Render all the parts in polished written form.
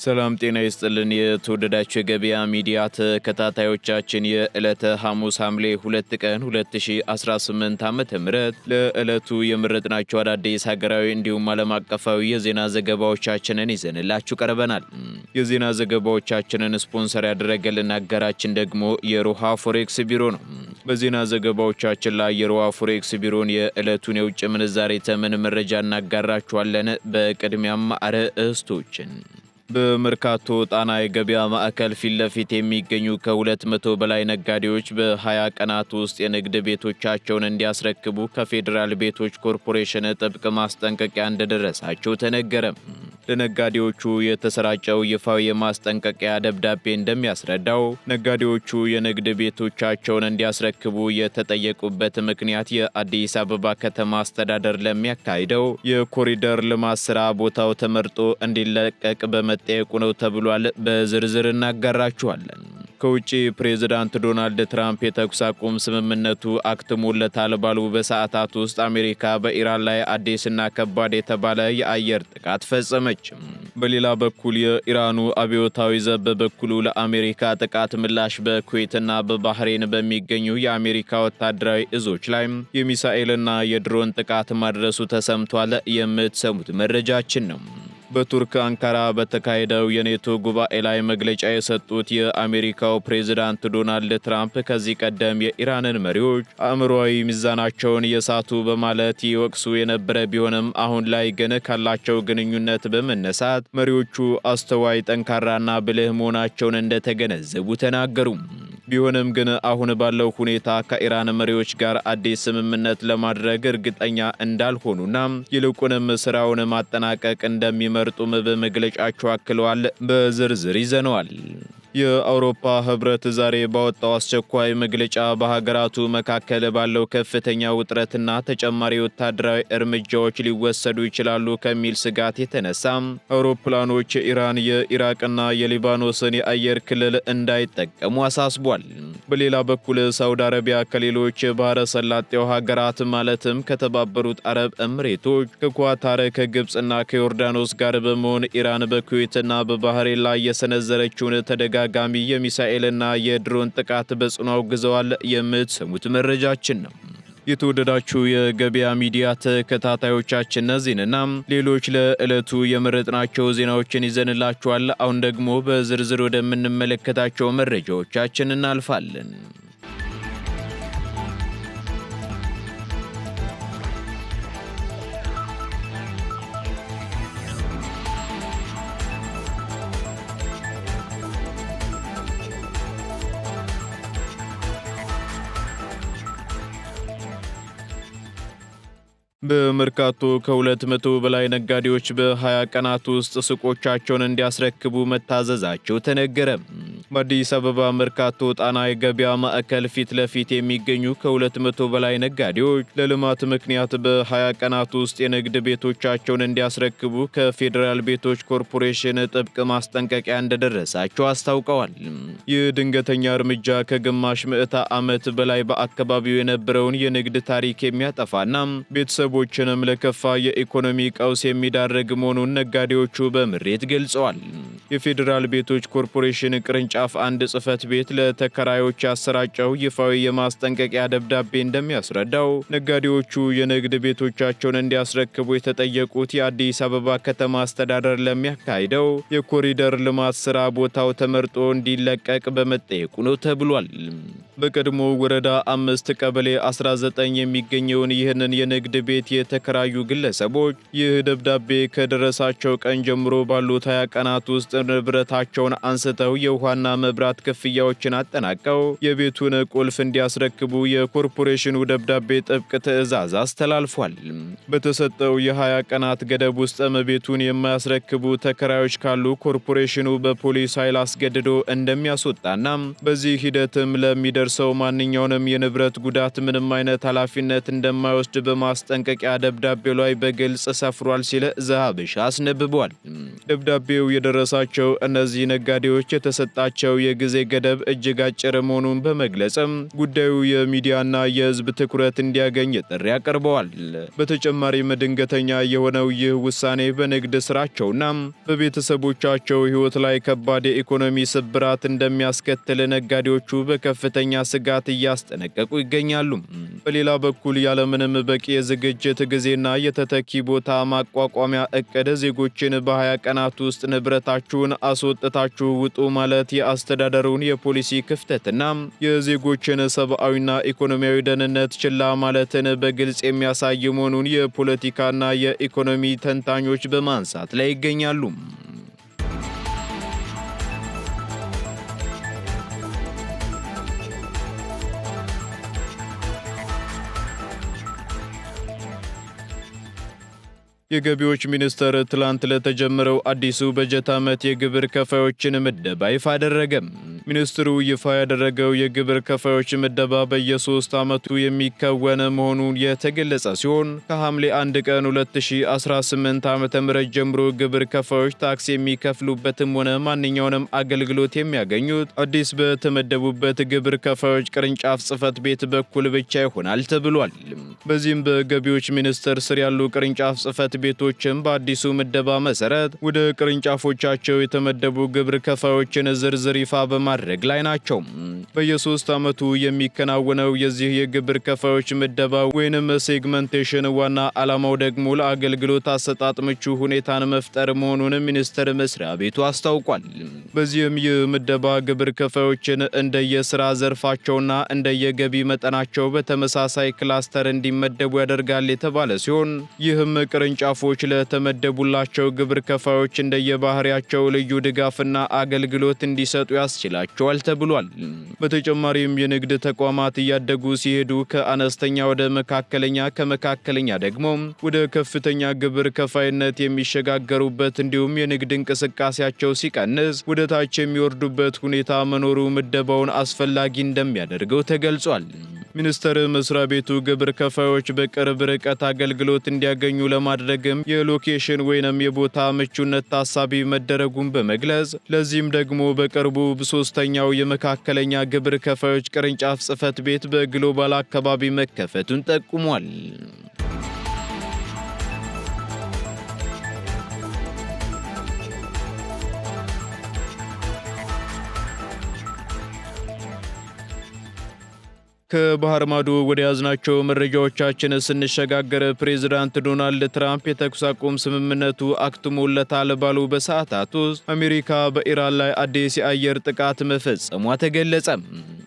ሰላም ጤና ይስጥልን የተወደዳችሁ የገበያ ሚዲያ ተከታታዮቻችን የዕለተ ሐሙስ ሐምሌ 2 ቀን 2018 ዓ.ም ለዕለቱ የመረጥናቸው አዳዲስ ሀገራዊ እንዲሁም ዓለም አቀፋዊ የዜና ዘገባዎቻችንን ይዘንላችሁ ቀርበናል። የዜና ዘገባዎቻችንን ስፖንሰር ያደረገልን አጋራችን ደግሞ የሮሃ ፎሬክስ ቢሮ ነው። በዜና ዘገባዎቻችን ላይ የሮሃ ፎሬክስ ቢሮን የዕለቱን የውጭ ምንዛሬ ተመን መረጃ እናጋራችኋለን። በቅድሚያም አርዕስቶችን በመርካቶ ጣና የገበያ ማዕከል ፊት ለፊት የሚገኙ ከ200 በላይ ነጋዴዎች በ20 ቀናት ውስጥ የንግድ ቤቶቻቸውን እንዲያስረክቡ ከፌዴራል ቤቶች ኮርፖሬሽን ጥብቅ ማስጠንቀቂያ እንደደረሳቸው ተነገረ። ለነጋዴዎቹ የተሰራጨው ይፋዊ የማስጠንቀቂያ ደብዳቤ እንደሚያስረዳው ነጋዴዎቹ የንግድ ቤቶቻቸውን እንዲያስረክቡ የተጠየቁበት ምክንያት የአዲስ አበባ ከተማ አስተዳደር ለሚያካሂደው የኮሪደር ልማት ስራ ቦታው ተመርጦ እንዲለቀቅ በመጠየቁ ነው ተብሏል። በዝርዝር እናጋራችኋለን። ከውጪ ፕሬዝዳንት ዶናልድ ትራምፕ የተኩስ አቁም ስምምነቱ አክትሞለታል ባሉ በሰዓታት ውስጥ አሜሪካ በኢራን ላይ አዲስና ከባድ የተባለ የአየር ጥቃት ፈጸመች። በሌላ በኩል የኢራኑ አብዮታዊ ዘብ በበኩሉ ለአሜሪካ ጥቃት ምላሽ በኩዌትና በባህሬን በሚገኙ የአሜሪካ ወታደራዊ እዞች ላይ የሚሳኤልና የድሮን ጥቃት ማድረሱ ተሰምቷል። የምትሰሙት መረጃችን ነው። በቱርክ አንካራ በተካሄደው የኔቶ ጉባኤ ላይ መግለጫ የሰጡት የአሜሪካው ፕሬዝዳንት ዶናልድ ትራምፕ ከዚህ ቀደም የኢራንን መሪዎች አእምሮአዊ ሚዛናቸውን የሳቱ በማለት ይወቅሱ የነበረ ቢሆንም አሁን ላይ ግን ካላቸው ግንኙነት በመነሳት መሪዎቹ አስተዋይ፣ ጠንካራና ብልህ መሆናቸውን እንደተገነዘቡ ተናገሩ። ቢሆንም ግን አሁን ባለው ሁኔታ ከኢራን መሪዎች ጋር አዲስ ስምምነት ለማድረግ እርግጠኛ እንዳልሆኑና ይልቁንም ስራውን ማጠናቀቅ እንደሚመርጡም በመግለጫቸው አክለዋል። በዝርዝር ይዘነዋል። የአውሮፓ ህብረት ዛሬ ባወጣው አስቸኳይ መግለጫ በሀገራቱ መካከል ባለው ከፍተኛ ውጥረትና ተጨማሪ ወታደራዊ እርምጃዎች ሊወሰዱ ይችላሉ ከሚል ስጋት የተነሳ አውሮፕላኖች የኢራን የኢራቅና የሊባኖስን የአየር ክልል እንዳይጠቀሙ አሳስቧል። በሌላ በኩል ሳውዲ አረቢያ ከሌሎች ባህረ ሰላጤው ሀገራት ማለትም ከተባበሩት አረብ እምሬቶች፣ ከኳታር፣ ከግብፅና ከዮርዳኖስ ጋር በመሆን ኢራን በኩዌትና በባህሬን ላይ የሰነዘረችውን ተደጋጋሚ የሚሳኤልና የድሮን ጥቃት በጽኑ አውግዘዋል። የምትሰሙት መረጃችን ነው። የተወደዳችሁ የገበያ ሚዲያ ተከታታዮቻችን እነዚህንና ሌሎች ለዕለቱ የመረጥናቸው ዜናዎችን ይዘንላችኋል። አሁን ደግሞ በዝርዝር ወደምንመለከታቸው መረጃዎቻችን እናልፋለን። በመርካቶ ከ200 በላይ ነጋዴዎች በ20 ቀናት ውስጥ ሱቆቻቸውን እንዲያስረክቡ መታዘዛቸው ተነገረ። በአዲስ አበባ መርካቶ ጣና የገበያ ማዕከል ፊት ለፊት የሚገኙ ከ200 በላይ ነጋዴዎች ለልማት ምክንያት በ20 ቀናት ውስጥ የንግድ ቤቶቻቸውን እንዲያስረክቡ ከፌዴራል ቤቶች ኮርፖሬሽን ጥብቅ ማስጠንቀቂያ እንደደረሳቸው አስታውቀዋል። ይህ ድንገተኛ እርምጃ ከግማሽ ምዕተ ዓመት በላይ በአካባቢው የነበረውን የንግድ ታሪክ የሚያጠፋና ቤተሰቦችንም ለከፋ የኢኮኖሚ ቀውስ የሚዳረግ መሆኑን ነጋዴዎቹ በምሬት ገልጸዋል። የፌዴራል ቤቶች ኮርፖሬሽን ቅርንጫፍ አንድ ጽህፈት ቤት ለተከራዮች ያሰራጨው ይፋዊ የማስጠንቀቂያ ደብዳቤ እንደሚያስረዳው ነጋዴዎቹ የንግድ ቤቶቻቸውን እንዲያስረክቡ የተጠየቁት የአዲስ አበባ ከተማ አስተዳደር ለሚያካሂደው የኮሪደር ልማት ስራ ቦታው ተመርጦ እንዲለቀቅ በመጠየቁ ነው ተብሏል። በቀድሞ ወረዳ 5 ቀበሌ 19 የሚገኘውን ይህንን የንግድ ቤት የተከራዩ ግለሰቦች ይህ ደብዳቤ ከደረሳቸው ቀን ጀምሮ ባሉት 20 ቀናት ውስጥ ንብረታቸውን አንስተው የውሃና መብራት ክፍያዎችን አጠናቀው የቤቱን ቁልፍ እንዲያስረክቡ የኮርፖሬሽኑ ደብዳቤ ጥብቅ ትዕዛዝ አስተላልፏል። በተሰጠው የ20 ቀናት ገደብ ውስጥም ቤቱን የማያስረክቡ ተከራዮች ካሉ ኮርፖሬሽኑ በፖሊስ ኃይል አስገድዶ እንደሚያስወጣና በዚህ ሂደትም ለሚደርሱ በሚደርሰው ማንኛውንም የንብረት ጉዳት ምንም አይነት ኃላፊነት እንደማይወስድ በማስጠንቀቂያ ደብዳቤው ላይ በግልጽ ሰፍሯል ሲል ዘሀበሻ አስነብቧል። ደብዳቤው የደረሳቸው እነዚህ ነጋዴዎች የተሰጣቸው የጊዜ ገደብ እጅግ አጭር መሆኑን በመግለጽም ጉዳዩ የሚዲያና የሕዝብ ትኩረት እንዲያገኝ ጥሪ አቅርበዋል። በተጨማሪም ድንገተኛ የሆነው ይህ ውሳኔ በንግድ ስራቸውና በቤተሰቦቻቸው ሕይወት ላይ ከባድ የኢኮኖሚ ስብራት እንደሚያስከትል ነጋዴዎቹ በከፍተኛ ስጋት እያስጠነቀቁ ይገኛሉ። በሌላ በኩል ያለምንም በቂ የዝግጅት ጊዜና የተተኪ ቦታ ማቋቋሚያ እቅድ ዜጎችን በ20 ቀናት ውስጥ ንብረታችሁን አስወጥታችሁ ውጡ ማለት የአስተዳደሩን የፖሊሲ ክፍተትና የዜጎችን ሰብአዊና ኢኮኖሚያዊ ደህንነት ችላ ማለትን በግልጽ የሚያሳይ መሆኑን የፖለቲካና የኢኮኖሚ ተንታኞች በማንሳት ላይ ይገኛሉ። የገቢዎች ሚኒስቴር ትላንት ለተጀመረው አዲሱ በጀት ዓመት የግብር ከፋዮችን ምደባ ይፋ አደረገ። ሚኒስትሩ ይፋ ያደረገው የግብር ከፋዮች ምደባ በየ3 ዓመቱ የሚከወን መሆኑን የተገለጸ ሲሆን ከሐምሌ 1 ቀን 2018 ዓ.ም ጀምሮ ግብር ከፋዮች ታክስ የሚከፍሉበትም ሆነ ማንኛውንም አገልግሎት የሚያገኙት አዲስ በተመደቡበት ግብር ከፋዮች ቅርንጫፍ ጽሕፈት ቤት በኩል ብቻ ይሆናል ተብሏል። በዚህም በገቢዎች ሚኒስቴር ስር ያሉ ቅርንጫፍ ጽሕፈት ቤቶችም በአዲሱ ምደባ መሰረት ወደ ቅርንጫፎቻቸው የተመደቡ ግብር ከፋዮችን ዝርዝር ይፋ በማድረግ ላይ ናቸው። በየ3 ዓመቱ የሚከናወነው የዚህ የግብር ከፋዮች ምደባ ወይንም ሴግመንቴሽን ዋና ዓላማው ደግሞ ለአገልግሎት አሰጣጥ ምቹ ሁኔታን መፍጠር መሆኑን ሚኒስቴር መስሪያ ቤቱ አስታውቋል። በዚህም የምደባ ግብር ከፋዮችን እንደየስራ ዘርፋቸውና እንደየገቢ መጠናቸው በተመሳሳይ ክላስተር እንዲመደቡ ያደርጋል የተባለ ሲሆን ይህም ቅርንጫፎች ለተመደቡላቸው ግብር ከፋዮች እንደየባህሪያቸው ልዩ ድጋፍና አገልግሎት እንዲሰጡ ያስችላቸዋል ተብሏል። በተጨማሪም የንግድ ተቋማት እያደጉ ሲሄዱ ከአነስተኛ ወደ መካከለኛ፣ ከመካከለኛ ደግሞ ወደ ከፍተኛ ግብር ከፋይነት የሚሸጋገሩበት እንዲሁም የንግድ እንቅስቃሴያቸው ሲቀንስ ወደ ታች የሚወርዱበት ሁኔታ መኖሩ ምደባውን አስፈላጊ እንደሚያደርገው ተገልጿል። ሚኒስቴር መስሪያ ቤቱ ግብር ከፋዮች በቅርብ ርቀት አገልግሎት እንዲያገኙ ለማድረግም የሎኬሽን ወይንም የቦታ ምቹነት ታሳቢ መደረጉን በመግለጽ ለዚህም ደግሞ በቅርቡ ሶስተኛው የመካከለኛ ግብር ከፋዮች ቅርንጫፍ ጽሕፈት ቤት በግሎባል አካባቢ መከፈቱን ጠቁሟል። ከባህር ማዶ ወደ ያዝናቸው መረጃዎቻችን ስንሸጋገር ፕሬዝዳንት ዶናልድ ትራምፕ የተኩስ አቁም ስምምነቱ አክትሞለታል ባሉ በሰዓታት ውስጥ አሜሪካ በኢራን ላይ አዲስ የአየር ጥቃት መፈጸሟ ተገለጸ።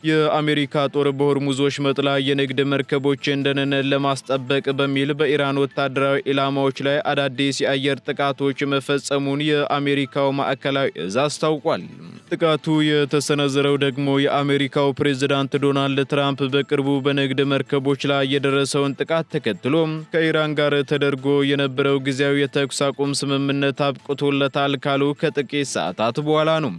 የአሜሪካ ጦር በሆርሙዝ ወሽመጥ ላይ የንግድ መርከቦችን ደህንነት ለማስጠበቅ በሚል በኢራን ወታደራዊ ኢላማዎች ላይ አዳዲስ የአየር ጥቃቶች መፈጸሙን የአሜሪካው ማዕከላዊ እዝ አስታውቋል። ጥቃቱ የተሰነዘረው ደግሞ የአሜሪካው ፕሬዝዳንት ዶናልድ ትራምፕ በቅርቡ በንግድ መርከቦች ላይ የደረሰውን ጥቃት ተከትሎ ከኢራን ጋር ተደርጎ የነበረው ጊዜያዊ የተኩስ አቁም ስምምነት አብቅቶለታል ካሉ ከጥቂት ሰዓታት በኋላ ነው።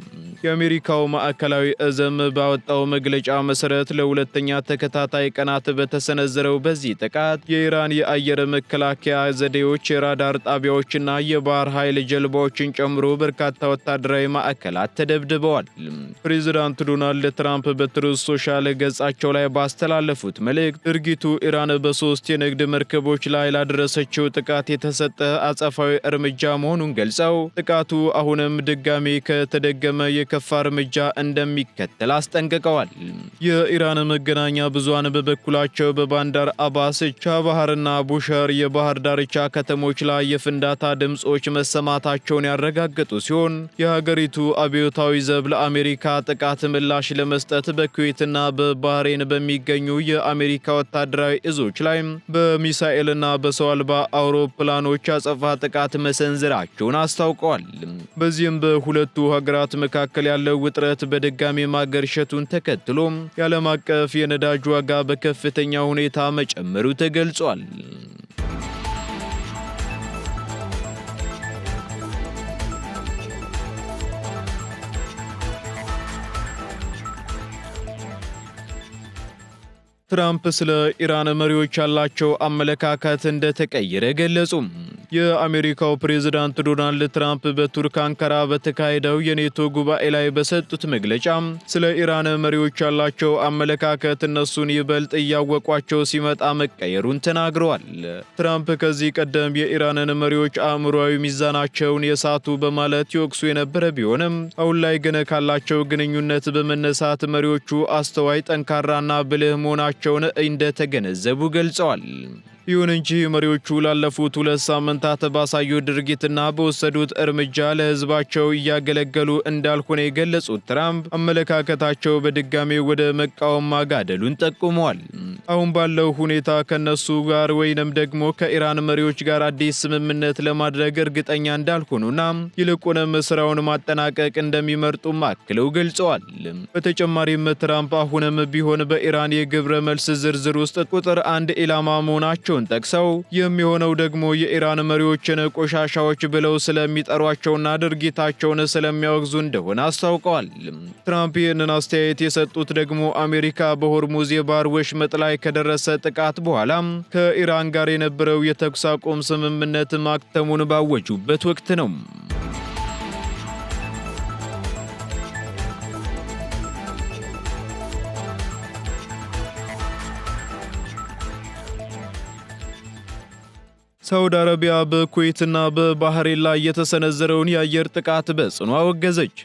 የአሜሪካው ማዕከላዊ እዝም ባወጣው መግለጫ መሰረት ለሁለተኛ ተከታታይ ቀናት በተሰነዘረው በዚህ ጥቃት የኢራን የአየር መከላከያ ዘዴዎች፣ የራዳር ጣቢያዎችና የባህር ኃይል ጀልባዎችን ጨምሮ በርካታ ወታደራዊ ማዕከላት ተደብድበዋል። ፕሬዝዳንት ዶናልድ ትራምፕ በትሩዝ ሶሻል ገጻቸው ላይ ባስተላለፉት መልእክት ድርጊቱ ኢራን በ3 የንግድ መርከቦች ላይ ላደረሰችው ጥቃት የተሰጠ አጸፋዊ እርምጃ መሆኑን ገልጸው ጥቃቱ አሁንም ድጋሜ ከተደገመ የከፋ እርምጃ እንደሚከተል አስጠንቅቀዋል። የኢራን መገናኛ ብዙሃን በበኩላቸው በባንዳር አባስ፣ ቻባሃርና ቡሸር የባህር ዳርቻ ከተሞች ላይ የፍንዳታ ድምጾች መሰማታቸውን ያረጋገጡ ሲሆን የሀገሪቱ አብዮታዊ ዘብ ለአሜሪካ ጥቃት ምላሽ ለመስጠት በኩዌትና በባህሬን በሚገኙ የአሜሪካ ወታደራዊ እዞች ላይ በሚሳኤልና በሰው አልባ አውሮፕላኖች አጸፋ ጥቃት መሰንዘራቸውን አስታውቀዋል። በዚህም በሁለቱ ሀገራት መካከል ያለው ውጥረት በድጋሚ ማገርሸቱን ተከትሎ የዓለም አቀፍ የነዳጅ ዋጋ በከፍተኛ ሁኔታ መጨመሩ ተገልጿል። ትራምፕ ስለ ኢራን መሪዎች ያላቸው አመለካከት እንደተቀየረ ገለጹ። የአሜሪካው ፕሬዝዳንት ዶናልድ ትራምፕ በቱርክ አንካራ በተካሄደው የኔቶ ጉባኤ ላይ በሰጡት መግለጫ ስለ ኢራን መሪዎች ያላቸው አመለካከት እነሱን ይበልጥ እያወቋቸው ሲመጣ መቀየሩን ተናግረዋል። ትራምፕ ከዚህ ቀደም የኢራንን መሪዎች አእምሯዊ ሚዛናቸውን የሳቱ በማለት ይወቅሱ የነበረ ቢሆንም አሁን ላይ ግን ካላቸው ግንኙነት በመነሳት መሪዎቹ አስተዋይ፣ ጠንካራና ብልህ መሆናቸውን እንደተገነዘቡ ገልጸዋል። ይሁን እንጂ መሪዎቹ ላለፉት 2 ሳምንታት ባሳዩት ድርጊትና በወሰዱት እርምጃ ለሕዝባቸው እያገለገሉ እንዳልሆነ የገለጹት ትራምፕ አመለካከታቸው በድጋሜ ወደ መቃወም ማጋደሉን ጠቁመዋል። አሁን ባለው ሁኔታ ከነሱ ጋር ወይንም ደግሞ ከኢራን መሪዎች ጋር አዲስ ስምምነት ለማድረግ እርግጠኛ እንዳልሆኑና ይልቁንም ስራውን ማጠናቀቅ እንደሚመርጡም አክለው ገልጸዋል። በተጨማሪም ትራምፕ አሁንም ቢሆን በኢራን የግብረ መልስ ዝርዝር ውስጥ ቁጥር 1 ኢላማ መሆናቸው ጠቅሰው የሚሆነው ደግሞ የኢራን መሪዎችን ቆሻሻዎች ብለው ስለሚጠሯቸውና ድርጊታቸውን ስለሚያወግዙ እንደሆነ አስታውቀዋል። ትራምፕ ይህንን አስተያየት የሰጡት ደግሞ አሜሪካ በሆርሙዝ የባህር ወሽመጥ ላይ ከደረሰ ጥቃት በኋላ ከኢራን ጋር የነበረው የተኩስ አቁም ስምምነት ማክተሙን ባወጁበት ወቅት ነው። ሳውዲ አረቢያ በኩዌትና በባህሬን ላይ የተሰነዘረውን የአየር ጥቃት በጽኑ አወገዘች።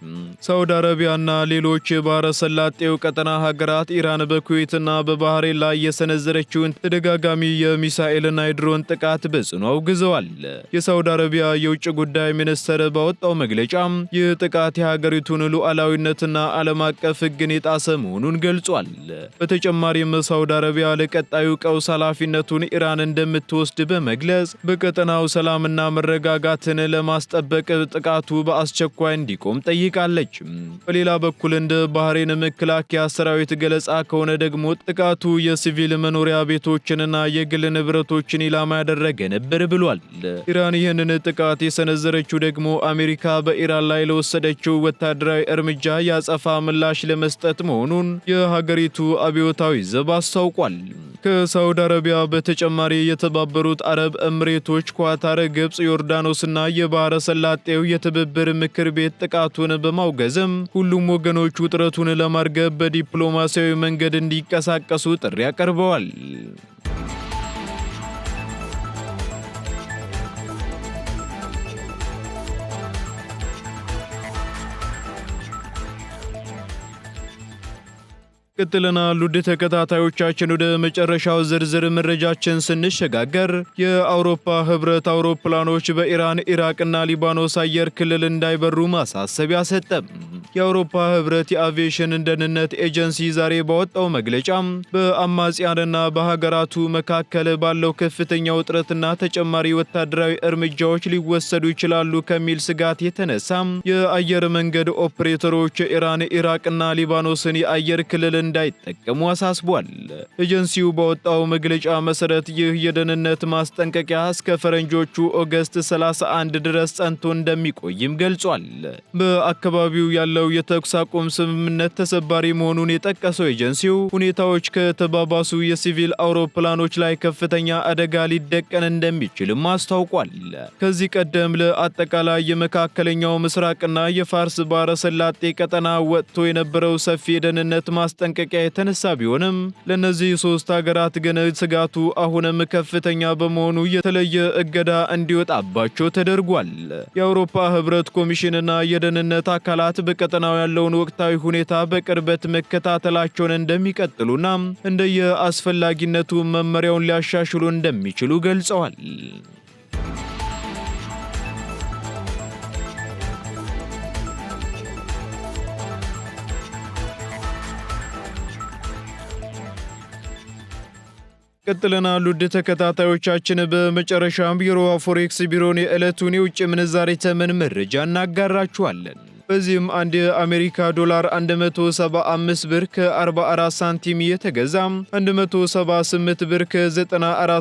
ሳውዲ አረቢያና ሌሎች የባህረ ሰላጤው ቀጠና ሀገራት ኢራን በኩዌትና በባህሬን ላይ የሰነዘረችውን ተደጋጋሚ የሚሳኤልና የድሮን ጥቃት በጽኑ አውግዘዋል። የሳውዲ አረቢያ የውጭ ጉዳይ ሚኒስትር ባወጣው መግለጫ ይህ ጥቃት የሀገሪቱን ሉዓላዊነትና ዓለም አቀፍ ሕግን የጣሰ መሆኑን ገልጿል። በተጨማሪም ሳውዲ አረቢያ ለቀጣዩ ቀውስ ኃላፊነቱን ኢራን እንደምትወስድ በመግለጽ በቀጠናው ሰላምና መረጋጋትን ለማስጠበቅ ጥቃቱ በአስቸኳይ እንዲቆም ጠይቃለች። በሌላ በኩል እንደ ባህሬን መከላከያ ሰራዊት ገለጻ ከሆነ ደግሞ ጥቃቱ የሲቪል መኖሪያ ቤቶችንና የግል ንብረቶችን ኢላማ ያደረገ ነበር ብሏል። ኢራን ይህንን ጥቃት የሰነዘረችው ደግሞ አሜሪካ በኢራን ላይ ለወሰደችው ወታደራዊ እርምጃ ያጸፋ ምላሽ ለመስጠት መሆኑን የሀገሪቱ አብዮታዊ ዘብ አስታውቋል። ከሳውዲ አረቢያ በተጨማሪ የተባበሩት አረብ ኤምሬቶች፣ ኳታር፣ ግብጽ፣ ዮርዳኖስና የባህረ ሰላጤው የትብብር ምክር ቤት ጥቃቱን በማውገዝም ሁሉም ወገኖች ውጥረቱን ለማርገብ በዲፕሎማሲያዊ መንገድ እንዲንቀሳቀሱ ጥሪ አቀርበዋል። ቀጥለናል። ውድ ተከታታዮቻችን ወደ መጨረሻው ዝርዝር መረጃችን ስንሸጋገር የአውሮፓ ህብረት አውሮፕላኖች በኢራን፣ ኢራቅና ሊባኖስ አየር ክልል እንዳይበሩ ማሳሰቢያ ሰጠ። የአውሮፓ ህብረት የአቪዬሽን ደህንነት ኤጀንሲ ዛሬ ባወጣው መግለጫ በአማጽያንና በሀገራቱ መካከል ባለው ከፍተኛ ውጥረትና ተጨማሪ ወታደራዊ እርምጃዎች ሊወሰዱ ይችላሉ ከሚል ስጋት የተነሳ የአየር መንገድ ኦፕሬተሮች ኢራን፣ ኢራቅና ሊባኖስን የአየር ክልል እንዳይጠቀሙ አሳስቧል። ኤጀንሲው ባወጣው መግለጫ መሰረት ይህ የደህንነት ማስጠንቀቂያ እስከ ፈረንጆቹ ኦገስት 31 ድረስ ጸንቶ እንደሚቆይም ገልጿል። በአካባቢው ያለው የተኩስ አቁም ስምምነት ተሰባሪ መሆኑን የጠቀሰው ኤጀንሲው ሁኔታዎች ከተባባሱ የሲቪል አውሮፕላኖች ላይ ከፍተኛ አደጋ ሊደቀን እንደሚችልም አስታውቋል። ከዚህ ቀደም ለአጠቃላይ የመካከለኛው ምስራቅና የፋርስ ባህረ ሰላጤ ቀጠና ወጥቶ የነበረው ሰፊ የደህንነት ማስጠንቀቂያ የተነሳ ቢሆንም ለእነዚህ 3 ሀገራት ግን ስጋቱ አሁንም ከፍተኛ በመሆኑ የተለየ እገዳ እንዲወጣባቸው ተደርጓል። የአውሮፓ ህብረት ኮሚሽንና የደህንነት አካላት በቀጠናው ያለውን ወቅታዊ ሁኔታ በቅርበት መከታተላቸውን እንደሚቀጥሉና እንደየ አስፈላጊነቱ መመሪያውን ሊያሻሽሉ እንደሚችሉ ገልጸዋል። ቀጥለናል። ውድ ተከታታዮቻችን በመጨረሻም የሮሃ ፎሬክስ ቢሮን የዕለቱን የውጭ ምንዛሬ ተመን መረጃ እናጋራችኋለን። በዚህም አንድ የአሜሪካ ዶላር 175 ብር ከ44 ሳንቲም እየተገዛ 178 ብር ከ94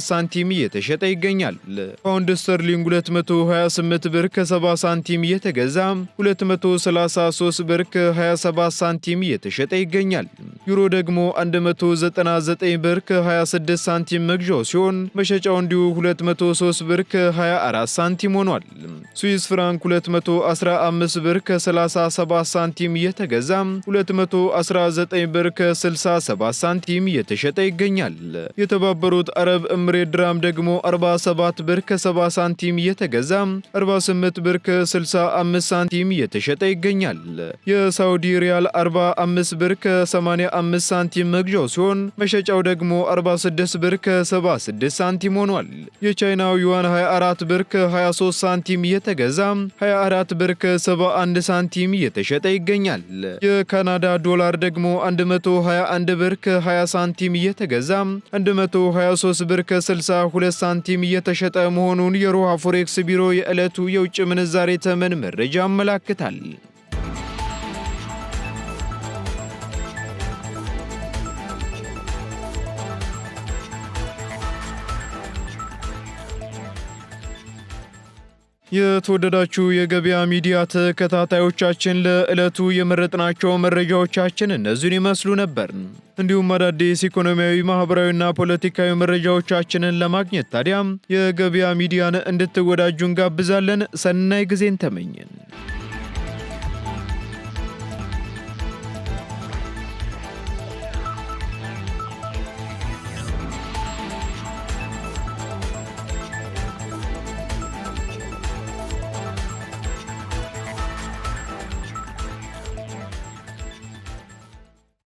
ሳንቲም እየተሸጠ ይገኛል። ፓውንድ ስተርሊንግ 228 ብር ከ70 ሳንቲም እየተገዛ 233 ብር ከ27 ሳንቲም እየተሸጠ ይገኛል። ዩሮ ደግሞ 199 ብር ከ26 ሳንቲም መግዣው ሲሆን መሸጫው እንዲሁ 203 ብር ከ24 ሳንቲም ሆኗል። ስዊስ ፍራንክ 215 ብር ከ37 ሳንቲም እየተገዛ 219 ብር ከ67 ሳንቲም እየተሸጠ ይገኛል። የተባበሩት አረብ ኤምሬት ድራም ደግሞ 47 ብር ከ70 ሳንቲም እየተገዛ 48 ብር ከ65 ሳንቲም እየተሸጠ ይገኛል። የሳውዲ ሪያል 45 ብር ከ85 ሳንቲም መግዣው ሲሆን መሸጫው ደግሞ 46 ብር ከ76 ሳንቲም ሆኗል። የቻይናው ዩዋን 24 ብር ከ23 ሳንቲም እየተገዛ 24 ብር ከ71 ሳንቲም እየተሸጠ ይገኛል። የካናዳ ዶላር ደግሞ 121 ብር ከ20 ሳንቲም እየተገዛ 123 ብር ከ62 ሳንቲም እየተሸጠ መሆኑን የሮሃ ፎሬክስ ቢሮ የዕለቱ የውጭ ምንዛሬ ተመን መረጃ ያመላክታል። የተወደዳችሁ የገበያ ሚዲያ ተከታታዮቻችን ለዕለቱ የመረጥናቸው መረጃዎቻችን እነዚህን ይመስሉ ነበር። እንዲሁም አዳዲስ ኢኮኖሚያዊ፣ ማህበራዊና ፖለቲካዊ መረጃዎቻችንን ለማግኘት ታዲያም የገበያ ሚዲያን እንድትወዳጁ እንጋብዛለን። ሰናይ ጊዜን ተመኘን።